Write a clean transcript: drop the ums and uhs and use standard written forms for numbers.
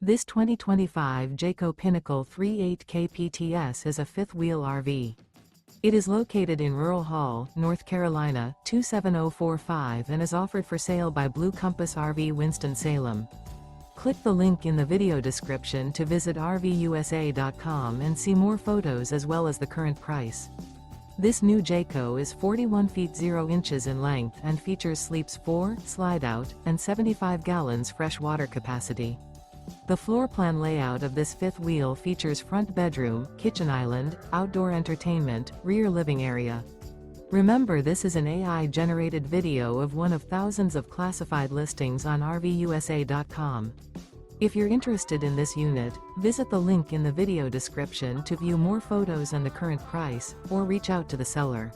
This 2025 Jayco Pinnacle 38 kpts is a fifth-wheel RV. It is located in Rural Hall, North Carolina, 27045 and is offered for sale by Blue Compass RV Winston, Salem. Click the link in the video description to visit RVUSA.com and see more photos as well as the current price. This new Jayco is 41 feet 0 inches in length and features sleeps 4, slide-out, and 75 gallons fresh water capacity. The floor plan layout of this fifth wheel features front bedroom, kitchen island, outdoor entertainment, rear living area. Remember, this is an AI-generated video of one of thousands of classified listings on RVUSA.com. If you're interested in this unit, visit the link in the video description to view more photos and the current price, or reach out to the seller.